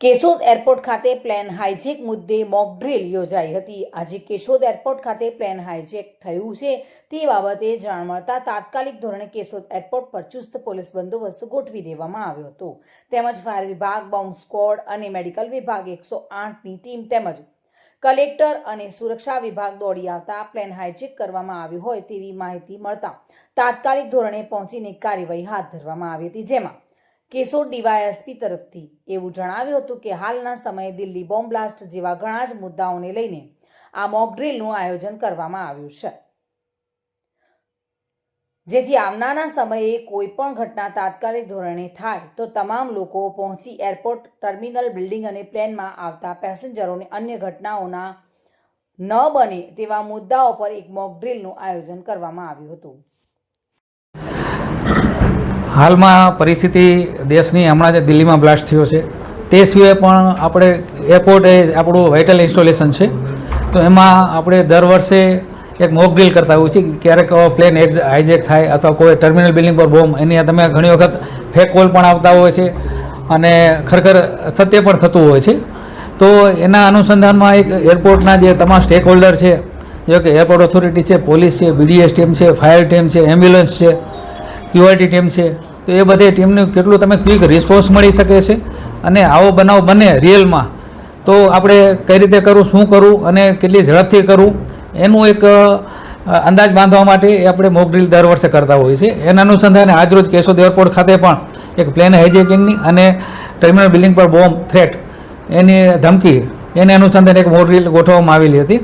Keshod airport ખાતે plane hijack મુદ્દે mock drill યોજાઈ હતી। આજે કેશોદ એરપોર્ટ ખાતે પ્લેન હાઇજેક થયું છે તે બાબતે જાણ મળતા તાત્કાલિક ધોરણે કેશોદ એરપોર્ટ પર ચુસ્ત પોલીસ બંદોબસ્ત ગોઠવી દેવામાં આવ્યો હતો। તેમજ ફાયર વિભાગ, બોમ્બ સ્ક્વોડ અને મેડિકલ વિભાગ 108ની ટીમ તેમજ કલેક્ટર અને સુરક્ષા વિભાગ દોડી આવતા પ્લેન હાઇજેક કરવામાં આવ્યું હોય તેવી માહિતી મળતા તાત્કાલિક ધોરણે પહોંચીને કાર્યવાહી હાથ ધરવામાં આવી હતી। જેમાં કેશોદ ડીવાયએસપી તરફથી એવું જણાવ્યું હતું કે હાલના સમયે દિલ્હી બોમ્બ બ્લાસ્ટ જેવા ઘણા જ મુદ્દાઓને લઈને આ મોક ડ્રીલનું આયોજન કરવામાં આવ્યું છે, જેથી આવનારા સમયે કોઈ પણ ઘટના તાત્કાલિક ધોરણે થાય તો તમામ લોકો પહોંચી એરપોર્ટ ટર્મિનલ બિલ્ડિંગ અને પ્લેનમાં આવતા પેસેન્જરોને અન્ય ઘટનાઓના ન બને તેવા મુદ્દાઓ પર એક મોક ડ્રીલનું આયોજન કરવામાં આવ્યું હતું। હાલમાં પરિસ્થિતિ દેશની હમણાં જે દિલ્હીમાં બ્લાસ્ટ થયો છે તે સિવાય પણ આપણે એરપોર્ટ એ આપણું વાઇટલ ઇન્સ્ટોલેશન છે, તો એમાં આપણે દર વર્ષે એક મોક ડ્રીલ કરતા હોઈએ છીએ। ક્યારેક પ્લેન હાઇજેક થાય અથવા કોઈ ટર્મિનલ બિલ્ડિંગ પર બોમ્બ, એની તમે ઘણી વખત ફેક કોલ પણ આવતા હોય છે અને ખરેખર સત્ય પણ થતું હોય છે। તો એના અનુસંધાનમાં એક એરપોર્ટના જે તમામ સ્ટેક હોલ્ડર છે, જો કે એરપોર્ટ ઓથોરિટી છે, પોલીસ છે, બીડીએસ ટીમ છે, ફાયર ટીમ છે, એમ્બ્યુલન્સ છે, ક્યુઆરટી ટીમ છે, તો એ બધી ટીમનું કેટલું તમે ક્વિક રિસ્પોન્સ મળી શકે છે અને આવો બનાવ બને રિયલમાં તો આપણે કઈ રીતે કરવું, શું કરવું અને કેટલી ઝડપથી કરવું એનું એક અંદાજ બાંધવા માટે આપણે મોક ડ્રીલ દર વર્ષે કરતા હોઈએ છીએ। એના અનુસંધાને આજરોજ કેશોદ એરપોર્ટ ખાતે પણ એક પ્લેન હાઇજેકિંગની અને ટર્મિનલ બિલ્ડિંગ પર બોમ્બ થ્રેટ એની ધમકી એને અનુસંધાને એક મોક ડ્રીલ ગોઠવવામાં આવેલી હતી,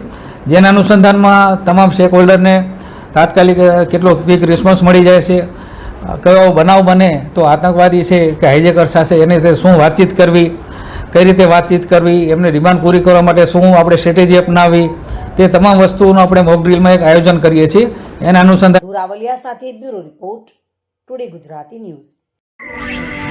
જેના અનુસંધાનમાં તમામ સ્ટેક હોલ્ડરને તાત્કાલિક કેટલો ક્વિક રિસ્પોન્સ મળી જાય છે, કયો બનાવ બને તો આતંકવાદી છે કે હાઇજેકર સાથે એની સાથે શું વાતચીત કરવી, કઈ રીતે વાતચીત કરવી, એમને ડિમાન્ડ પૂરી કરવા માટે શું આપણે સ્ટ્રેટેજી અપનાવી, તે તમામ વસ્તુઓનું આપણે મોક ડ્રીલમાં એક આયોજન કરીએ છીએ। એના અનુસંધાન ધુરાવલિયા સાથે bureau report, today Gujarati news.